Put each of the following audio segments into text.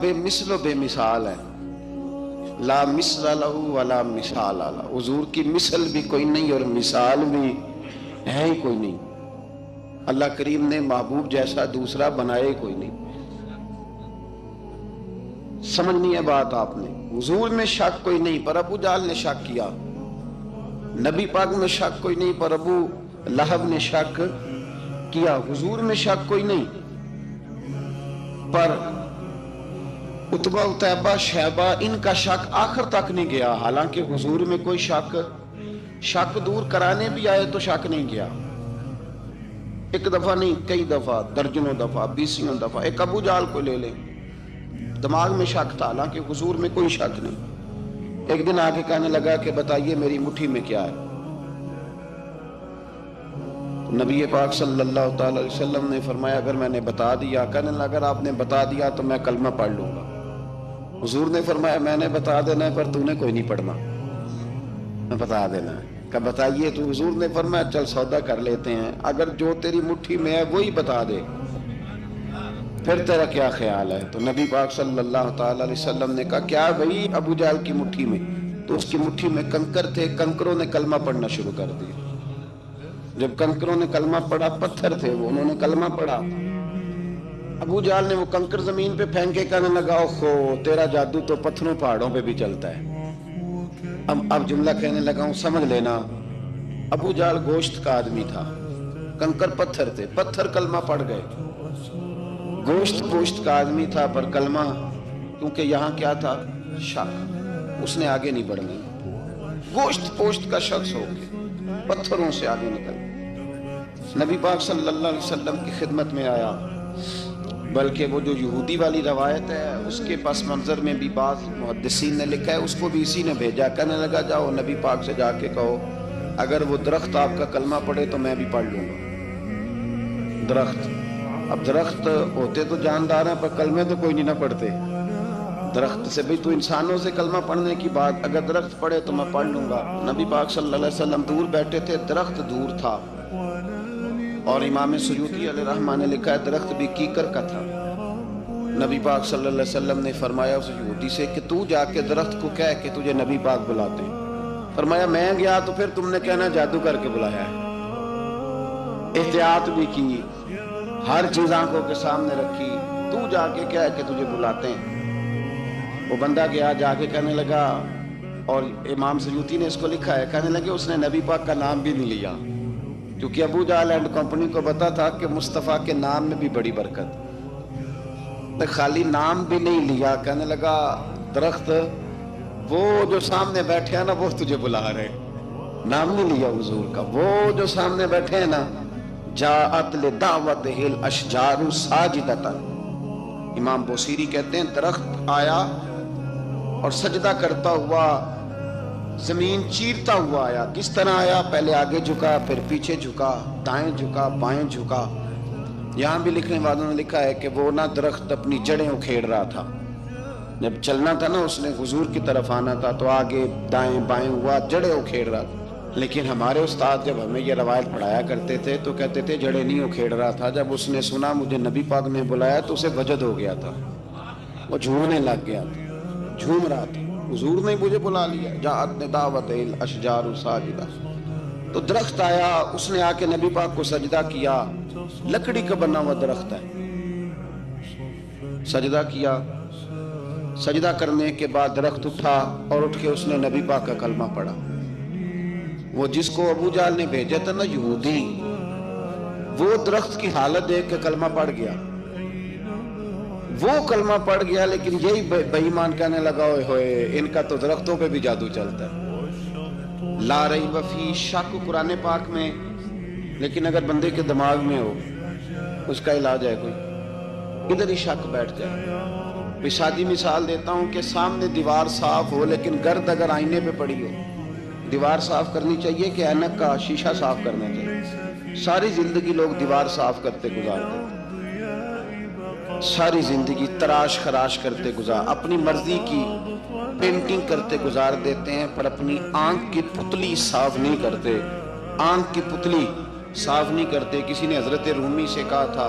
بے مثل و بے مثال ہے، لا مثل لہو ولا مثال لہ، حضور کی مثل بھی کوئی نہیں اور مثال بھی ہے ہی کوئی نہیں۔ اللہ کریم نے محبوب جیسا دوسرا بنائے کوئی نہیں۔ سمجھنی ہے بات آپ نے؟ حضور میں شک کوئی نہیں پر ابو جہل نے شک کیا، نبی پاک میں شک کوئی نہیں پر ابو لہب نے شک کیا، حضور میں شک کوئی نہیں پر عتبہ عتیبہ شیبہ ان کا شک آخر تک نہیں گیا، حالانکہ حضور میں کوئی شک دور کرانے بھی آئے تو شک نہیں گیا، ایک دفعہ نہیں کئی دفعہ، درجنوں دفعہ، بیسیوں دفعہ۔ ایک ابو جہل کو لے لیں، دماغ میں شک تھا حالانکہ حضور میں کوئی شک نہیں۔ ایک دن آ کے کہنے لگا کہ بتائیے میری مٹھی میں کیا ہے؟ نبی پاک صلی اللہ تعالی علیہ وسلم نے فرمایا اگر میں نے بتا دیا، کہنے لگا اگر آپ نے بتا دیا تو میں کلمہ پڑھ لوں گا۔ حضور نے فرمایا میں نے بتا دینا ہے پر تو نے کوئی نہیں پڑھنا، میں بتا دینا ہے۔ کہ بتائیے تو حضور نے فرمایا چل سودا کر لیتے ہیں، اگر جو تیری مٹھی میں ہے وہی بتا دے پھر تیرا کیا خیال ہے؟ تو نبی پاک صلی اللہ تعالی علیہ وسلم نے کہا کیا بھئی ابو جہل کی مٹھی میں؟ تو اس کی مٹھی میں کنکر تھے، کنکروں نے کلمہ پڑھنا شروع کر دیا۔ جب کنکروں نے کلمہ پڑھا، پتھر تھے وہ، انہوں نے کلمہ پڑھا، ابو جہل نے وہ کنکر زمین پہ پھینکے کہنے لگا اوہو تیرا جادو تو پتھروں پہاڑوں پہ بھی چلتا ہے۔ اب جملہ کہنے لگا ہوں سمجھ لینا، ابو جہل گوشت کا آدمی تھا، کنکر پتھر تھے، پتھر کلمہ پڑھ گئے۔ گوشت کا آدمی تھا پر کلمہ، کیونکہ یہاں کیا تھا؟ شک، اس نے آگے نہیں بڑھنا۔ گوشت کا شخص ہو کے پتھروں سے آگے نکل، نبی پاک صلی اللہ علیہ وسلم کی خدمت میں آیا، بلکہ وہ جو یہودی والی روایت ہے اس کے پس منظر میں بھی بعض محدثین نے لکھا ہے اس کو بھی اسی نے بھیجا، کہنے لگا جاؤ نبی پاک سے جا کے کہو اگر وہ درخت آپ کا کلمہ پڑھے تو میں بھی پڑھ لوں گا۔ درخت، اب درخت ہوتے تو جاندار ہیں پر کلمے تو کوئی نہیں نہ پڑھتے۔ درخت سے بھی تو انسانوں سے کلمہ پڑھنے کی بات، اگر درخت پڑھے تو میں پڑھ لوں گا۔ نبی پاک صلی اللہ علیہ وسلم دور بیٹھے تھے، درخت دور تھا، اور امام سیوطی علیہ رحمہ نے لکھا ہے درخت بھی کیکر کا تھا۔ نبی پاک صلی اللہ علیہ وسلم نے فرمایا اس یہودی سے کہ تو جا کے درخت کو کہہ کہ تجھے نبی پاک بلاتے ہیں۔ فرمایا میں گیا تو پھر تم نے کہنا جادو کر کے بلایا ہے۔ احتیاط بھی کی، ہر چیز آنکھوں کے سامنے رکھی، تو جا کے کہہ کہ تجھے بلاتے ہیں۔ وہ بندہ گیا، جا کے کہنے لگا، اور امام سیوطی نے اس کو لکھا ہے، کہنے لگے اس نے نبی پاک کا نام بھی نہیں لیا، کیونکہ ابو جہل اینڈ کمپنی کو پتا تھا کہ مصطفیٰ کے نام میں بھی بڑی برکت، خالی نام بھی نہیں لیا۔ کہنے لگا درخت وہ جو سامنے بیٹھے ہیں نا وہ تجھے بلا رہے، نام نہیں لیا حضور کا، وہ جو سامنے بیٹھے ہیں نا، جاءت لدعوتہ الاشجار ساجدۃ، امام بوصیری کہتے ہیں درخت آیا اور سجدہ کرتا ہوا، زمین چیرتا ہوا آیا۔ کس طرح آیا؟ پہلے آگے جھکا، پھر پیچھے جھکا، دائیں جھکا، بائیں جھکا۔ یہاں بھی لکھنے والوں نے لکھا ہے کہ وہ نہ درخت اپنی جڑیں اکھیڑ رہا تھا، جب چلنا تھا نا اس نے حضور کی طرف آنا تھا تو آگے دائیں بائیں ہوا، جڑیں اکھیڑ رہا تھا۔ لیکن ہمارے استاد جب ہمیں یہ روایت پڑھایا کرتے تھے تو کہتے تھے جڑیں نہیں اکھیڑ رہا تھا، جب اس نے سنا مجھے نبی پاک نے بلایا تو اسے وجد ہو گیا تھا، وہ جھومنے لگ گیا تھا، جھوم رہا تھا، حضور نے مجھے بلا لیا، جاءت لدعوتہ الاشجار ساجدۃ۔ تو درخت آیا، اس نے آ کے نبی پاک کو سجدہ کیا، لکڑی کا بنا ہوا درخت ہے، سجدہ کیا۔ سجدہ کرنے کے بعد درخت اٹھا اور اٹھ کے اس نے نبی پاک کا کلمہ پڑھا۔ وہ جس کو ابو جہل نے بھیجا تھا نا یہودی، وہ درخت کی حالت دیکھ کے کلمہ پڑھ گیا، وہ کلمہ پڑھ گیا، لیکن یہی بے ایمان کہنے لگا ہوئے ہوئے ان کا تو درختوں پہ بھی جادو چلتا ہے۔ لا ریب فیہ، شک قرآن پاک میں، لیکن اگر بندے کے دماغ میں ہو اس کا علاج ہے کوئی، ادھر ہی شک بیٹھ جائے۔ سادی مثال دیتا ہوں کہ سامنے دیوار صاف ہو لیکن گرد اگر آئینے پہ پڑی ہو، دیوار صاف کرنی چاہیے کہ اینک کا شیشہ صاف کرنا چاہیے؟ ساری زندگی لوگ دیوار صاف کرتے گزار دیتے، ساری زندگی تراش خراش کرتے گزار، اپنی مرضی کی پینٹنگ کرتے گزار دیتے ہیں، پر اپنی آنکھ کی پتلی صاف نہیں کرتے، آنکھ کی پتلی صاف نہیں کرتے۔ کسی نے حضرت رومی سے کہا تھا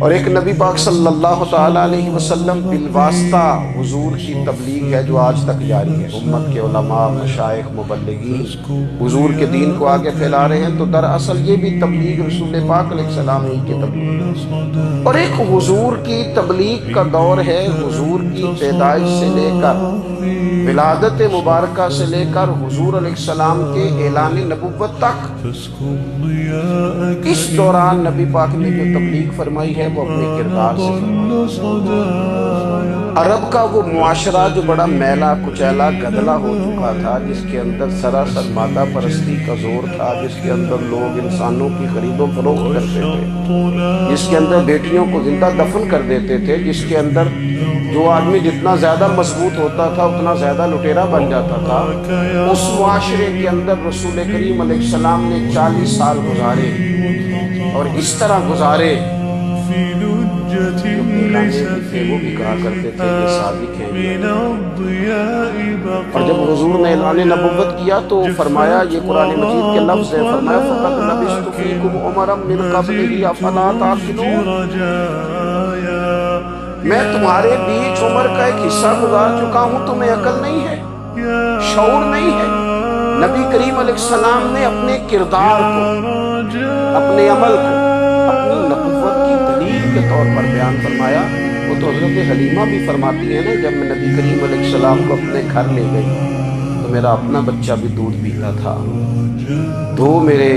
اور ایک نبی پاک صلی اللہ تعالیٰ علیہ وسلم بالواسطہ حضور کی تبلیغ ہے جو آج تک جاری ہے۔ امت کے علماء، مشائخ، مبلغین حضور کے دین کو آگے پھیلا رہے ہیں، تو دراصل یہ بھی تبلیغ رسول پاک علیہ السلام ہی کی تبلیغ ہے۔ اور ایک حضور کی تبلیغ کا دور ہے، حضور کی پیدائش سے لے کر ولادت مبارکہ سے لے کر حضور علیہ السلام کے اعلان نبوت تک۔ اس دوران نبی پاک نے جو تبلیغ فرمائی ہے وہ اپنے کردار سے فرمائی۔ عرب کا وہ معاشرہ جو بڑا میلا کچیلا گدلا ہو چکا تھا، جس کے اندر سراسر مادہ پرستی کا زور تھا، جس کے اندر لوگ انسانوں کی خرید و فروخت کرتے تھے، جس کے اندر بیٹیوں کو زندہ دفن کر دیتے تھے، جس کے اندر جو آدمی جتنا زیادہ مضبوط ہوتا تھا اتنا زیادہ لٹیرا بن جاتا تھا، اس معاشرے کے اندر رسول کریم علیہ السلام نے 40 سال گزارے، اور اس طرح گزارے وہ بھی کہا کرتے تھے یہ صادق ہیں۔ اور جب حضور نے اعلان نبوت کیا تو فرمایا، یہ قرآن مجید کے لفظ ہے، فرمایا فَقَدْ لَبِثْتُ فِيكُمْ عُمَرًا مِّن قَبْلِهِ أَفَلَا تَعْقِلُونَ، میں تمہارے بیچ عمر کا ایک حصہ گزار چکا ہوں، تمہیں عقل نہیں ہے، شعور نہیں ہے۔ نبی کریم علیہ السلام نے اپنے کردار کو، اپنے عمل کو اپنی نبوت کی دلیل کے طور پر بیان فرمایا۔ وہ تو حضرت حلیمہ بھی فرماتی ہیں نا، جب میں نبی کریم علیہ السلام کو اپنے گھر لے گئی تو میرا اپنا بچہ بھی دودھ پیتا تھا، 2 میرے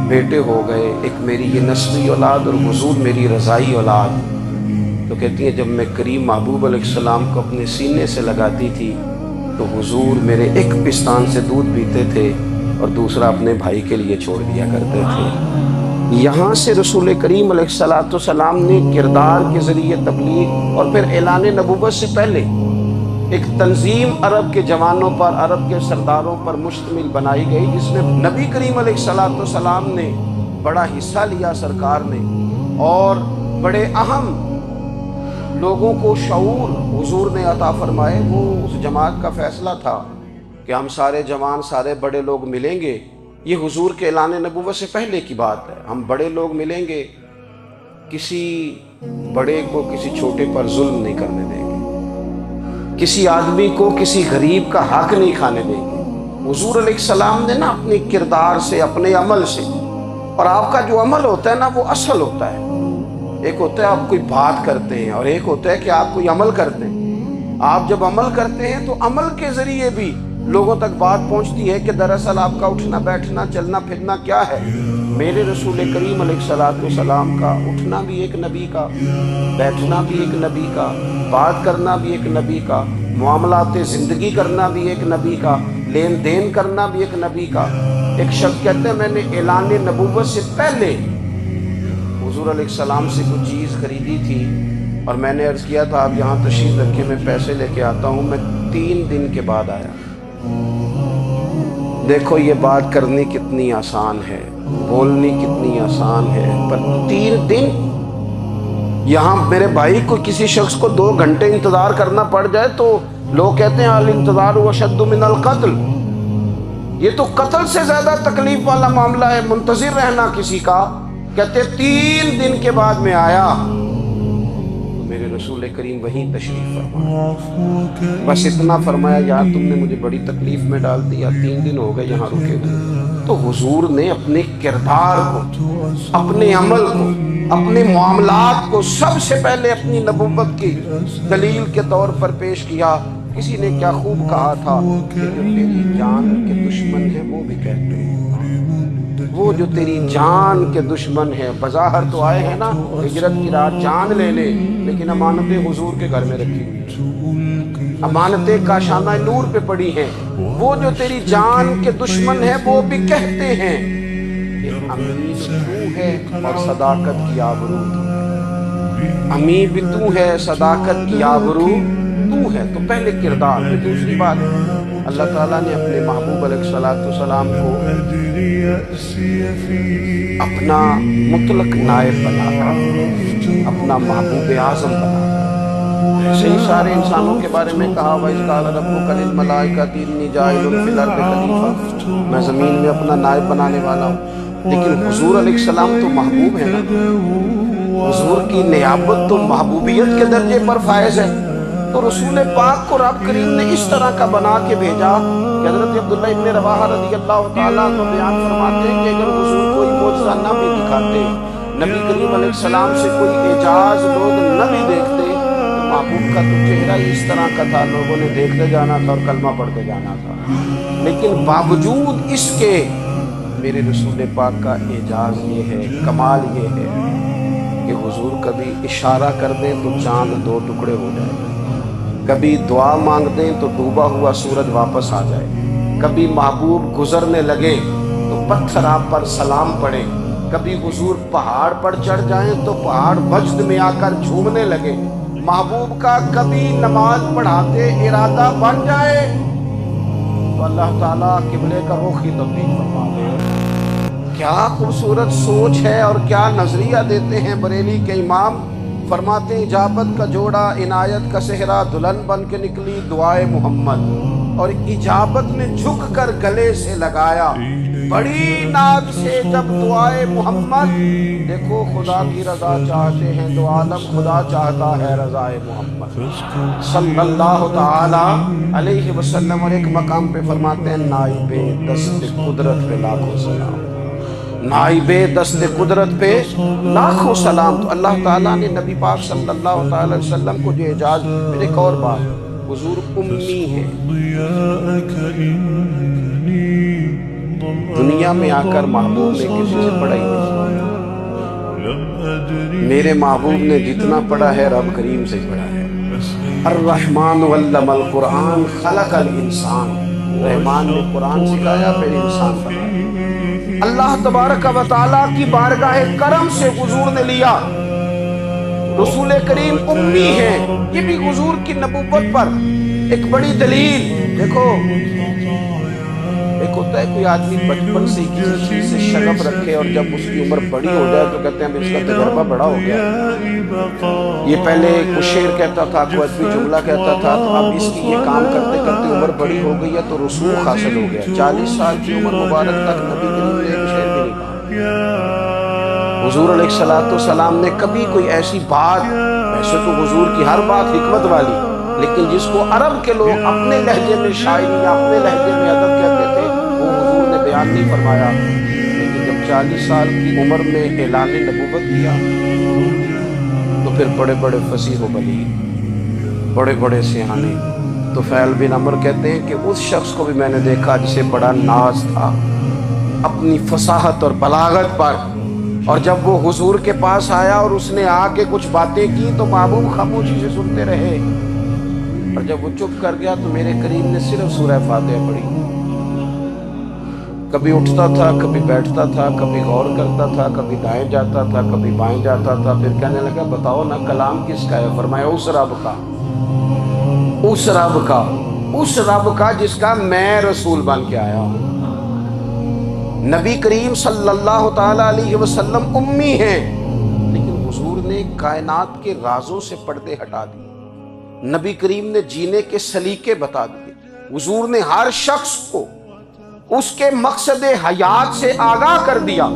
بیٹے ہو گئے، ایک میری یہ نسبی اولاد اور حضور میری رضائی اولاد۔ تو کہتی ہیں جب میں کریم محبوب علیہ السلام کو اپنے سینے سے لگاتی تھی تو حضور میرے ایک پستان سے دودھ پیتے تھے اور دوسرا اپنے بھائی کے لیے چھوڑ دیا کرتے تھے۔ یہاں سے رسول کریم علیہ السلام نے کردار کے ذریعے تبلیغ، اور پھر اعلان نبوت سے پہلے ایک تنظیم عرب کے جوانوں پر، عرب کے سرداروں پر مشتمل بنائی گئی، جس میں نبی کریم علیہ السلام نے بڑا حصہ لیا سرکار نے، اور بڑے اہم لوگوں کو شعور حضور نے عطا فرمائے۔ وہ اس جماعت کا فیصلہ تھا کہ ہم سارے جوان، سارے بڑے لوگ ملیں گے، یہ حضور کے اعلان نبوت سے پہلے کی بات ہے، ہم بڑے لوگ ملیں گے، کسی بڑے کو کسی چھوٹے پر ظلم نہیں کرنے دیں گے، کسی آدمی کو کسی غریب کا حق نہیں کھانے دیں گے۔ حضور علیہ السلام نے نا اپنے کردار سے، اپنے عمل سے، اور آپ کا جو عمل ہوتا ہے نا وہ اصل ہوتا ہے، ایک ہوتا ہے آپ کوئی بات کرتے ہیں اور ایک ہوتا ہے کہ آپ کوئی عمل کرتے ہیں۔ آپ جب عمل کرتے ہیں تو عمل کے ذریعے بھی لوگوں تک بات پہنچتی ہے کہ دراصل آپ کا اٹھنا بیٹھنا چلنا پھرنا کیا ہے۔ میرے رسول کریم علیہ السلام کا اٹھنا بھی ایک نبی کا، بیٹھنا بھی ایک نبی کا، بات کرنا بھی ایک نبی کا، معاملات زندگی کرنا بھی ایک نبی کا، لین دین کرنا بھی ایک نبی کا۔ ایک شخص کہتے ہیں میں نے اعلان نبوت سے پہلے حضور علیہ السلام سے کچھ چیز خریدی تھی، اور میں نے عرض کیا تھا آپ یہاں تشریف رکھے، میں پیسے لے کے آتا ہوں۔ میں 3 دن کے بعد آیا۔ دیکھو یہ بات کرنی کتنی آسان ہے، بولنی کتنی آسان ہے، پر 3 دن یہاں میرے بھائی کو کسی شخص کو 2 گھنٹے انتظار کرنا پڑ جائے تو لوگ کہتے ہیں الانتظار اشد من القتل، یہ تو قتل سے زیادہ تکلیف والا معاملہ ہے منتظر رہنا کسی کا۔ کہتے 3 دن کے بعد میں آیا تو میرے رسول کریم وہیں تشریف فرمایا، بس اتنا فرمایا یار تم نے مجھے بڑی تکلیف میں ڈال دیا، 3 دن ہو گئے یہاں رکے ہوئے۔ تو حضور نے اپنے کردار کو، اپنے عمل کو، اپنے معاملات کو سب سے پہلے اپنی نبوت کی دلیل کے طور پر پیش کیا۔ کسی نے کیا خوب کہا تھا کہ جو تیری جان کے دشمن ہے وہ بھی کہتے ہیں، وہ جو تیری جان کے دشمن ہے، بظاہر تو آئے ہیں نا ہجرت کی رات جان لے لے، لیکن امانتیں حضور کے گھر میں رکھی ہوئی، امانتیں کاشانہ نور پہ پڑی ہیں۔ وہ جو تیری جان کے دشمن ہے وہ بھی کہتے ہیں کہ امین تو ہے اور صداقت کی آبرو تو ہے، امین بھی تو ہے، صداقت کی آبرو تو ہے۔ تو پہلے کردار، پھر دوسری بات اللہ تعالیٰ نے اپنے محبوب علیہ السلام کو اپنا مطلق نائب بنایا، اپنا محبوب اعظم بنایا۔ ایسے ہی سارے انسانوں کے بارے میں کہا وَإِذْ قَالَ رَبُّكَ لِلْمَلَائِكَةِ إِنِّي جَاعِلٌ فِي الْأَرْضِ خَلِيفَةً، میں زمین میں اپنا نائب بنانے والا ہوں۔ لیکن حضور علیہ السلام تو محبوب ہے نا، حضور کی نیابت تو محبوبیت کے درجے پر فائز ہے، تو رسول پاک کو رب کریم نے اس طرح کا بنا کے بھیجا کہ حضرت عبداللہ ابن رواحہ رضی اللہ تعالیٰ عنہ بیان فرماتے ہیں کہ اگر حضور کوئی معجزہ نہ بھی دکھاتے، نبی کریم علیہ السلام سے کوئی اعجاز لوگ نہ بھی دیکھتے، تو محبوب کا تو چہرہ ہی اس طرح کا تھا، لوگوں نے دیکھتے جانا تھا اور کلمہ پڑھتے جانا تھا۔ لیکن باوجود اس کے میرے رسول پاک کا اعجاز یہ ہے، کمال یہ ہے کہ حضور کبھی اشارہ کر دیں تو چاند دو ٹکڑے ہو جائے، کبھی دعا مانگ دیں تو ڈوبا ہوا سورج واپس آ جائے، کبھی محبوب گزرنے لگے تو پتھر آپ پر سلام پڑے، کبھی حضور پہاڑ پر چڑھ جائیں تو پہاڑ وجد میں آ کر جھومنے لگے، محبوب کا کبھی نماز پڑھاتے ارادہ بن جائے تو اللہ تعالیٰ قبلے کا رخ ہی تبدیل فرما دے۔ کیا خوبصورت سوچ ہے اور کیا نظریہ دیتے ہیں بریلی کے امام، فرماتے ہیں اجابت کا جوڑا عنایت کا صحرا دلہن بن کے نکلی دعائے محمد، اور اجابت میں جھک کر گلے سے لگایا بڑی ناز سے جب دعائے محمد، دیکھو خدا کی رضا چاہتے ہیں تو عالم خدا چاہتا ہے رضائے محمد صلی اللہ تعالی علیہ وسلم۔ اور ایک مقام پہ فرماتے ہیں نائب دست قدرت پہ لاکھوں سلام، نائب دست قدرت پہ لاکھوں سلام۔ تو اللہ تعالیٰ نے نبی پاک صلی اللہ تعالی وسلم کو جو اعجاز، پھر ایک اور بات، حضور امی ہے، دنیا میں آ کر محبوب نے کسی سے پڑھا ہی نہیں، میرے محبوب نے جتنا پڑھا ہے رب کریم سے پڑھا ہے۔ الرحمن علم القرآن خلق الانسان، رحمان نے قرآن سکھایا پھر انسان بنایا۔ اللہ تبارک و تعالیٰ کی بارگاہ کرم سے حضور نے لیا، رسول کریم امی ہیں، یہ بھی حضور کی نبوت پر ایک بڑی دلیل۔ دیکھو ایک ہوتا ہے کوئی آدمی بچپن سے کسی چیز سے شغف رکھے اور جب اس کی عمر بڑی ہو جائے تو کہتے ہیں اس کا تجربہ بڑا ہو گیا، یہ پہلے کچھ شعر کہتا تھا، کوئی ادبی جملہ کہتا تھا، تو اب اس کی یہ کام کرتے کرتے عمر بڑی ہو گئی ہے تو رسوخ حاصل ہو گیا۔ 40 سال کی عمر مبارک تک نبی کریم نے ایک شعر بھی نہیں کہا۔ حضور علیہ السلام نے کبھی کوئی ایسی بات، ویسے تو حضور کی ہر بات حکمت والی، لیکن جس کو عرب کے لوگ اپنے لہجے میں شاعری یا اپنے لہجے میں ادب کہتے تھے، وہ حضور نے بیان نہیں فرمایا۔ لیکن جب 40 سال کی عمر میں اعلان نبوت کیا تو پھر بڑے بڑے فصیح و بلیغ، بڑے بڑے سیانے طفیل بن عمر کہتے ہیں کہ اس شخص کو بھی میں نے دیکھا جسے بڑا ناز تھا اپنی فصاحت اور بلاغت پر، اور جب وہ حضور کے پاس آیا اور اس نے آ کے کچھ باتیں کی تو محبوب خاموشی سے سنتے رہے، اور جب وہ چپ کر گیا تو میرے کریم نے صرف سورہ فاتحہ پڑھی۔ کبھی اٹھتا تھا، کبھی بیٹھتا تھا، کبھی غور کرتا تھا، کبھی دائیں جاتا تھا، کبھی بائیں جاتا تھا، پھر کہنے لگا بتاؤ نا کلام کس کا ہے؟ فرمایا اس رب کا، اس رب کا، اس رب کا جس کا میں رسول بن کے آیا ہوں۔ نبی کریم صلی اللہ تعالی علیہ وسلم امی ہیں، لیکن حضور نے کائنات کے رازوں سے پردے ہٹا دیے، نبی کریم نے جینے کے سلیقے بتا دیے، حضور نے ہر شخص کو اس کے مقصد حیات سے آگاہ کر دیا۔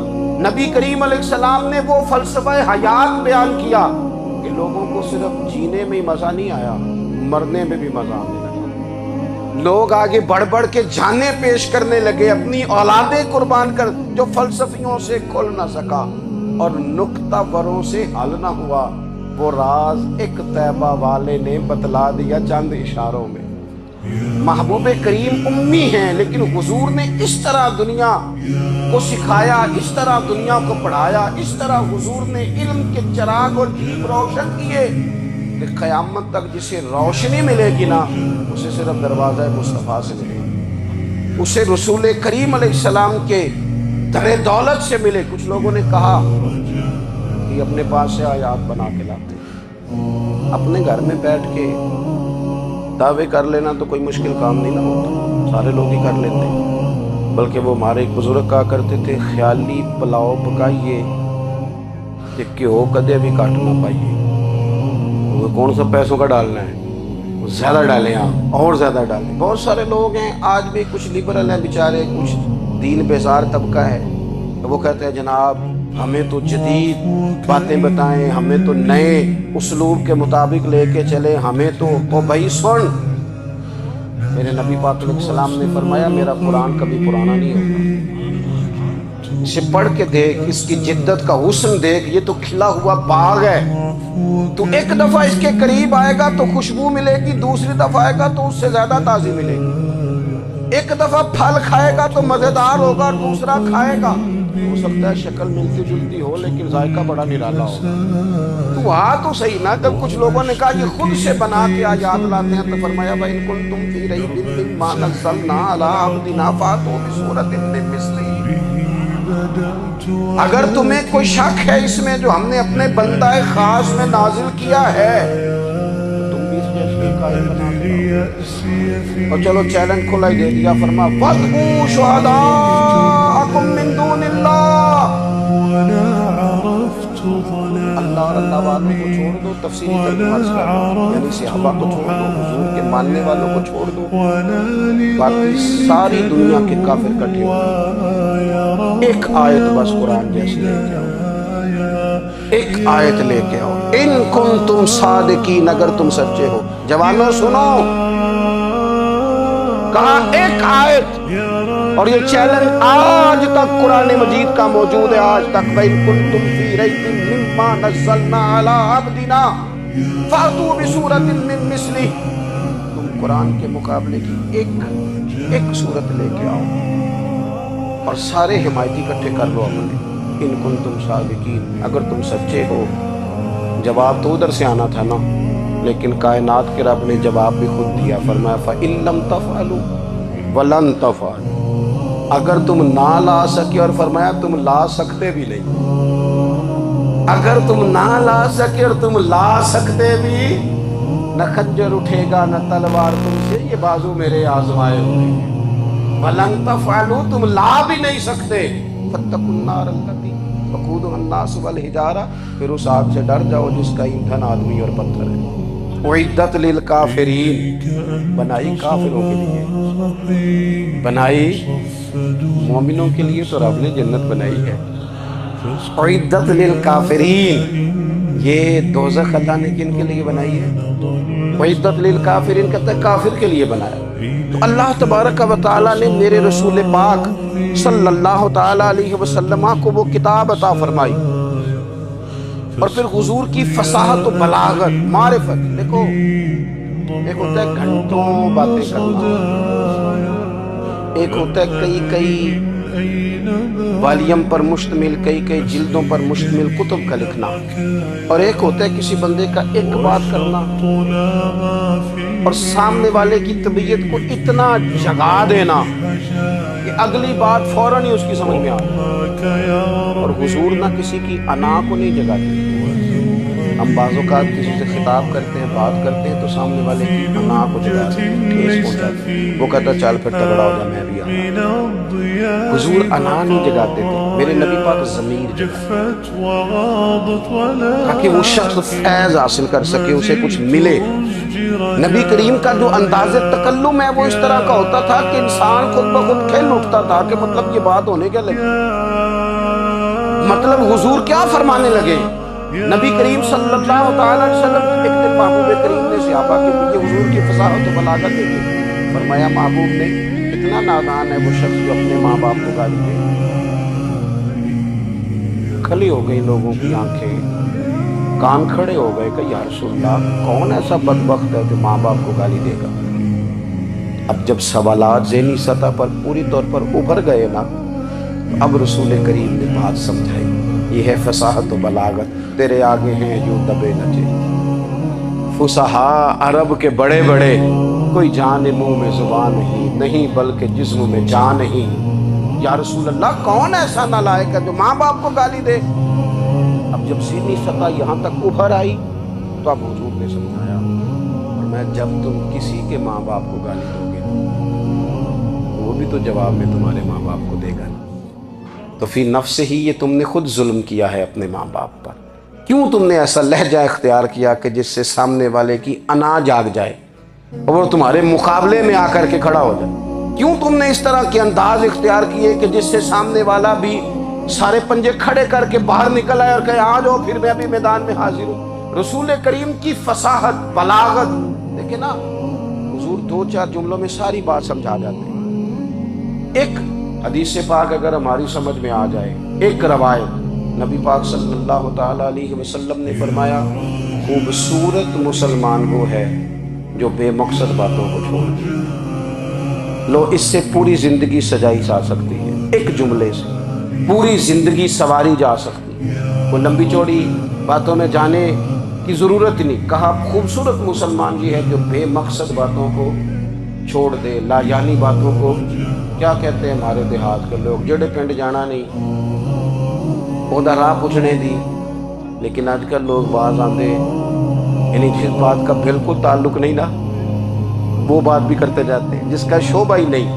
نبی کریم علیہ السلام نے وہ فلسفہ حیات بیان کیا کہ لوگوں کو صرف جینے میں مزہ نہیں آیا، مرنے میں بھی مزہ آنے لگا۔ لوگ آگے بڑھ بڑھ کے جانیں پیش کرنے لگے، اپنی اولادیں قربان کر، جو فلسفیوں سے کھل نہ سکا اور نکتہ وروں سے حل نہ ہوا، وہ راز ایک طیبہ والے نے بتلا دیا چند اشاروں میں۔ محبوب کریم امی ہیں، لیکن حضور نے اس طرح دنیا کو سکھایا، اس طرح دنیا کو پڑھایا، اس طرح حضور نے علم کے چراغ اور دیپ روشن کیے کہ قیامت تک جسے روشنی ملے گی نا، اسے صرف دروازہ مصطفیٰ سے ملے گی، اسے رسول کریم علیہ السلام کے در دولت سے ملے۔ کچھ لوگوں نے کہا کہ اپنے پاس سے آیات بنا کے لاتے، اپنے گھر میں بیٹھ کے دعوے کر لینا تو کوئی مشکل کام نہیں نہ ہوتا، سارے لوگ ہی کر لیتے ہیں۔ بلکہ وہ ہمارے ایک بزرگ کہا کرتے تھے، خیالی پلاؤ پکائیے کہ گھیو کدے بھی کاٹ نہ پائیے۔ وہ کون سا پیسوں کا ڈالنا ہے، زیادہ ڈالیں آپ، اور زیادہ ڈالیں۔ بہت سارے لوگ ہیں آج بھی، کچھ لبرل ہیں بیچارے، کچھ دین بیزار طبقہ ہے، وہ کہتے ہیں جناب ہمیں تو جدید باتیں بتائیں، ہمیں تو نئے اسلوب کے مطابق لے کے چلے، ہمیں تو او بھائی سن، میرے نبی پاک علیہ السلام نے فرمایا میرا قرآن کبھی پرانا نہیں ہوگا، اسے پڑھ کے دیکھ، اس کی جدت کا حسن دیکھ، یہ تو کھلا ہوا باغ ہے، تو ایک دفعہ اس کے قریب آئے گا تو خوشبو ملے گی، دوسری دفعہ آئے گا تو اس سے زیادہ تازی ملے گی، ایک دفعہ پھل کھائے گا تو مزیدار ہوگا، دوسرا کھائے گا ہو سکتا ہے شکل ملتی جلتی ہو لیکن ذائقہ بڑا نرالا ہو۔ تو تو صحیح نا، جب کچھ لوگوں نے کہا یہ خود سے بنا کے آیات لاتے ہیں تو فرمایا وَإِن كُنتُمْ فِي رَيْبٍ مِّمَّا نَزَّلْنَا عَلَىٰ عَبْدِنَا فَأْتُوا بِسُورَةٍ مِّن مِّثْلِهِ، اگر تمہیں کوئی شک ہے اس میں جو ہم نے اپنے بندہ خاص میں نازل کیا ہے تو تم بھی اس جیسے قائم بنا دو۔ اور چلو چیلنج کھلا ہی دے دیا، فرما وَادْعُوا شُهَدَاءَكُم مِّن دُونِ اللَّهِ، اللہ اور اللہ والوں کو چھوڑ دو، تفسیری ترجمہ اس کا یعنی صحابہ کو چھوڑ دو، حضور کے ماننے والوں کو چھوڑ دو، باقی ساری دنیا کے کافر کٹھے ہو، ایک آیت بس قرآن جیسی لے کے آؤ، ایک آیت لے کے آؤ، ان کنتم صادقین، اگر تم سچے ہو۔ جوانوں سنو، کہا ایک آیت، اور یہ چیلنج آج تک قرآن مجید کا موجود ہے، آج تک وَإِن كُنتُمْ فِي رَيْبٍ مِّمَّا نَزَّلْنَا عَلَىٰ عَبْدِنَا فَأْتُوا بِسُورَةٍ مِّن مِّثْلِهِ، تم قرآن کے مقابلے کی ایک صورت لے کے آؤ اور سارے حمایتی اکٹھے کر لو اپنے، ان کنتم صادقین، اگر تم سچے ہو۔ جواب تو ادھر سے آنا تھا نا، لیکن کائنات کے رب نے جواب بھی خود دیا، فرمایا فَإِن لَّمْ تَفْعَلُوا وَلَن تَفْعَلُوا، اگر تم نہ لا سکے، اور فرمایا تم لا سکتے بھی نہیں، اگر تم نہ لا سکے اور تم لا سکتے بھی، نہ خنجر اٹھے گا نہ تلوار تم سے، یہ بازو میرے آزمائے ہوئے ہیں، وَلَن تَفْعَلُوا، تم لا بھی نہیں سکتے، فَاتَّقُوا النَّارَ الَّتِي وَقُودُهَا النَّاسُ وَالْحِجَارَةُ، پھر اس آگ سے ڈر جاؤ جس کا ایندھن آدمی اور پتھر ہے، اعدت للکافرین، بنائی کافروں کے لیے، بنائی مومنوں کے لیے تو رب نے جنت بنائی ہے، اعدت للکافرین، یہ دوزخ اللہ نے کن کے لیے بنائی ہے؟ اعدت للکافرین کہتا ہے کافر کے لیے بنایا۔ تو اللہ تبارک و تعالیٰ نے میرے رسول پاک صلی اللہ تعالیٰ علیہ وسلم کو وہ کتاب عطا فرمائی، اور پھر حضور کی فصاحت و بلاغت، معرفت، دیکھو ایک ہوتا ہے گھنٹوں باتیں کرنا، ایک ہوتا ہے کئی والیم پر مشتمل، کئی جلدوں پر مشتمل کتب کا لکھنا، اور ایک ہوتا ہے کسی بندے کا ایک بات کرنا اور سامنے والے کی طبیعت کو اتنا جگا دینا کہ اگلی بات فوراً ہی اس کی سمجھ میں آتی، اور حضور نہ کسی کی انا کو نہیں جگاتے۔ ہم بعض اوقات کسی سے خطاب کرتے ہیں، بات کرتے ہیں تو سامنے والے کی انا کو جگاتے ہیں، ٹھیس پہنچاتے ہیں، وہ کہتا چل پھر تگڑا ہو جا میں بھی آنا۔ حضور انا نہیں جگاتے تھے، میرے نبی پاک ضمیر جگاتے تاکہ وہ شخص فیض حاصل کر سکے، اسے کچھ ملے۔ نبی کریم کا جو انداز تکلم ہے وہ اس طرح کا ہوتا تھا کہ انسان خود بخود کھل اٹھتا تھا کہ مطلب یہ بات ہونے کیا لگی، مطلب حضور کیا فرمانے لگے۔ نبی کریم صلی اللہ تعالیٰ علیہ وسلم ایک دن محبوب کریم نے صحابہ کے لیے حضور کی فصاحت و بلاغت دیکھی، فرمایا محبوب نے اتنا نادان ہے وہ شخص جو اپنے ماں باپ کو گالی دے۔ کھلی ہو گئی لوگوں کی آنکھیں، کان کھڑے ہو گئے کہ یا رسول اللہ کون ایسا بدبخت ہے جو ماں باپ کو گالی دے گا۔ اب جب سوالات ذہنی سطح پر پوری طور پر ابھر گئے نا، تو اب رسول کریم نے بات سمجھائی، یہ ہے فصاحت و بلاغت، تیرے آگے ہیں جو دبے نچے۔ فصحاء عرب کے بڑے بڑے، کوئی جان منہ میں زبان نہیں بلکہ جسم میں جان نہیں۔ یا رسول اللہ کون ایسا نالائق ہے جو ماں باپ کو گالی دے؟ اب جب ذہنی سطح یہاں تک ابھر آئی تو اب حضور نے سمجھایا، اور میں جب تم کسی کے ماں باپ کو گالی دو گے وہ بھی تو جواب میں تمہارے ماں باپ کو دے گا، تو فی نفس ہی یہ تم نے خود ظلم کیا ہے اپنے ماں باپ پر۔ کیوں تم نے ایسا لہجہ اختیار کیا کہ جس سے سامنے والے کی انا جاگ جائے اور وہ تمہارے مقابلے میں آ کر کے کھڑا ہو جائے؟ کیوں تم نے اس طرح کے انداز اختیار کیے کہ جس سے سامنے والا بھی سارے پنجے کھڑے کر کے باہر نکل آئے اور کہے آ جاؤ پھر میں بھی میدان میں حاضر ہوں۔ رسول کریم کی فصاحت، بلاغت دیکھیں نا، حضور 2-4 جملوں میں ساری بات سمجھا جاتے ہیں۔ ایک حدیث پاک اگر ہماری سمجھ میں آ جائے، ایک روایت نبی پاک صلی اللہ تعالی علیہ وسلم نے فرمایا خوبصورت مسلمان وہ ہے جو بے مقصد باتوں کو چھوڑ دے۔ لو اس سے پوری زندگی سجائی جا سکتی ہے، ایک جملے سے پوری زندگی سواری جا سکتی ہے، وہ لمبی چوڑی باتوں میں جانے کی ضرورت نہیں۔ کہا خوبصورت مسلمان یہ ہے جو بے مقصد باتوں کو چھوڑ دے، لا جانی باتوں کو، کیا کہتے ہیں ہمارے دیہات کے لوگ، جڑے پنڈ جانا نہیں اوندہ راہ پوچھنے دی، لیکن آج کل لوگ باز آندے یعنی جس بات کا بالکل تعلق نہیں نا وہ بات بھی کرتے جاتے ہیں، جس کا شعبہ ہی نہیں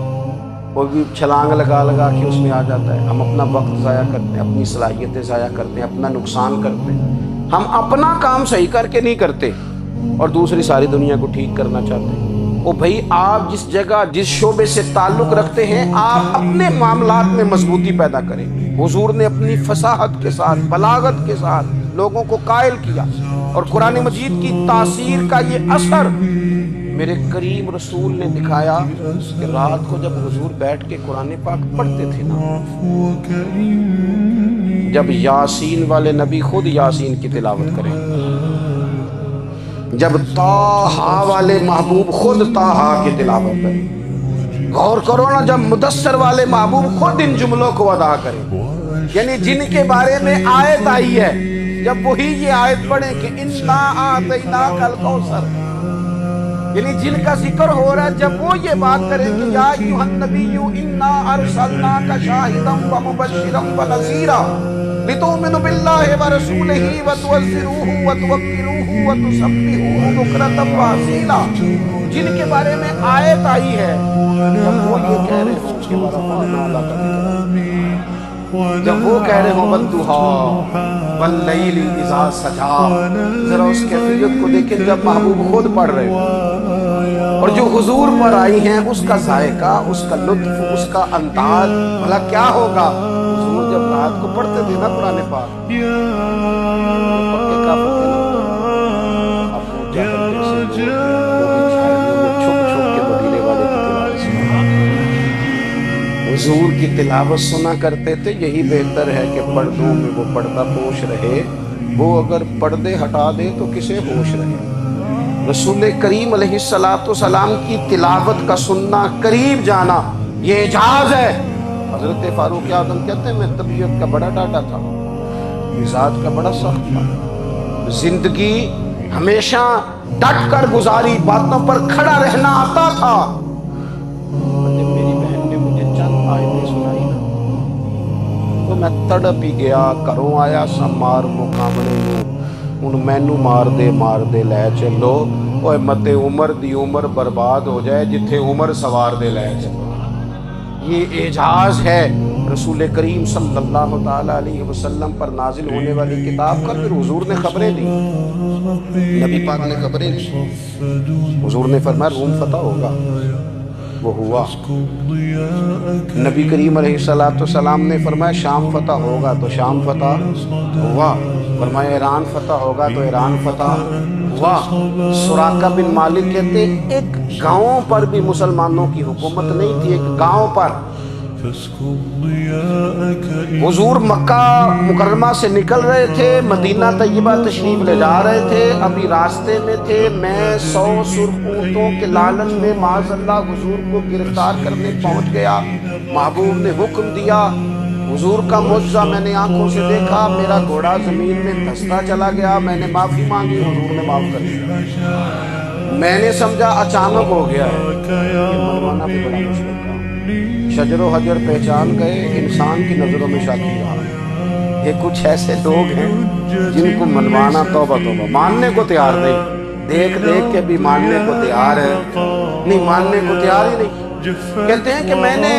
وہ بھی چھلانگ لگا لگا کے اس میں آ جاتا ہے۔ ہم اپنا وقت ضائع کرتے ہیں، اپنی صلاحیتیں ضائع کرتے ہیں، اپنا نقصان کرتے ہیں، ہم اپنا کام صحیح کر کے نہیں کرتے اور دوسری ساری دنیا کو ٹھیک کرنا چاہتے ہیں۔ وہ بھائی آپ جس جگہ جس شعبے سے تعلق رکھتے ہیں آپ اپنے معاملات میں مضبوطی پیدا کریں۔ حضور نے اپنی فصاحت کے ساتھ، بلاغت کے ساتھ لوگوں کو قائل کیا، اور قرآن مجید کی تاثیر کا یہ اثر میرے کریم رسول نے دکھایا کہ رات کو جب حضور بیٹھ کے قرآن پاک پڑھتے تھے نا، جب یاسین والے نبی خود یاسین کی تلاوت کریں، جب طٰہٰ والے محبوب خود طٰہٰ کی تلاوت کریں، غور کرو نا، جب مدثر والے محبوب خود ان جملوں کو ادا کریں، یعنی جن کے بارے میں آیت آئی ہے، جب وہی یہ آیت پڑھیں کہ اِنَّا أَعْطَيْنَاكَ الْكَوْثَرَ، یعنی جن کا ذکر ہو رہا ہے، جب وہ یہ بات کریں کہ یا ایھا النبی اِنَّا أَرْسَلْنَاكَ شَاہِدًا وَمُبَشِّرًا وَنَذِیرًا لِتُؤْمِنُوا بِاللَّهِ وَرَسُولِهِ وَتُعَزِّرُوهُ وَتُوَقِّرُوهُ وَتُسَبِّحُوهُ بُكْرَةً وَأَصِیلًا، جن کے بارے میں آیت آئی ہے، جب وہ یہ کہہ رہے ہوں کہ وَرَفَعْنَا لَكَ ذِکْرَکَ، جب وہ کہہ رہے ہوں وَالضُّحَىٰ وَاللَّیْلِ إِذَا سَجَىٰ، ذرا اس کیفیت کو دیکھیں جب محبوب خود پڑھ رہے ہوں، اور جو حضور پر آئی ہیں اس کا ذائقہ، اس کا لطف، اس کا انداز بھلا کیا ہوگا۔ حضور جب رات کو پڑھتے تھے نا قرآن پاک، پکے کا پکے نا، ابو جہل جیسے لوگ چھائیوں میں چھپ چھپ کے مدینے والے کی تلاوت سنا، حضور کی تلاوت سنا کرتے تھے۔ یہی بہتر ہے کہ پردوں میں وہ پردہ پوش رہے، وہ اگر پردے ہٹا دے تو کسے ہوش رہے۔ رسول کریم علیہ السلام کی تلاوت کا سننا، قریب جانا، یہ اعجاز ہے۔ حضرت فاروق اعظم کہتے ہیں میں طبیعت کا بڑا ڈاٹا تھا، مزاج کا بڑا سخت تھا، زندگی ہمیشہ ڈٹ کر گزاری، باتوں پر کھڑا رہنا آتا تھا، جب میری بہن نے مجھے چند آیتیں سنائی نا تو میں تڑپ ہی گیا۔ گھروں آیا سمار مقامنے ہن مینو مار دے لے چلو، اوے متے عمر دی عمر برباد ہو جائے جتھے عمر سوار دے لے چلو۔ یہ اعجاز ہے رسول کریم صلی اللہ تعالی علیہ وسلم پر نازل ہونے والی کتاب کا۔ پھر حضور نے خبریں دی، نبی پاک نے خبریں دی، حضور نے فرمایا روم فتح ہوگا، وہ ہوا۔ نبی کریم علیہ السلام نے فرمایا شام فتح ہوگا، تو شام فتح ہوا۔ فرمایا ایران فتح ہوگا، تو ایران فتح ہوا۔ سراقہ بن مالک کہتے ہیں ایک گاؤں پر بھی مسلمانوں کی حکومت نہیں تھی، ایک گاؤں پر۔ حضور مکہ مکرمہ سے نکل رہے تھے، مدینہ طیبہ تشریف لے جا رہے تھے، ابھی راستے میں تھے، میں 100 سرخ اونٹوں کے لالچ میں معاذ اللہ حضور کو گرفتار کرنے پہنچ گیا۔ محبوب نے حکم دیا، حضور کا معجزہ میں نے آنکھوں سے دیکھا، میرا گھوڑا زمین میں دھستا چلا گیا، میں نے معافی مانگی، حضور نے معاف کر دیا۔ میں نے سمجھا اچانک ہو گیا ہے، یہ منوانا بھی بڑا مشکل تھا۔ شجر و حجر پہچان گئے، انسان کی نظروں میں شاکی رہا۔ یہ کچھ ایسے لوگ ہیں جن کو منوانا توبہ توبہ، ماننے کو تیار نہیں، دیکھ دیکھ کے بھی ماننے کو تیار ہے نہیں، ماننے کو تیار ہی نہیں۔ کہتے ہیں کہ میں نے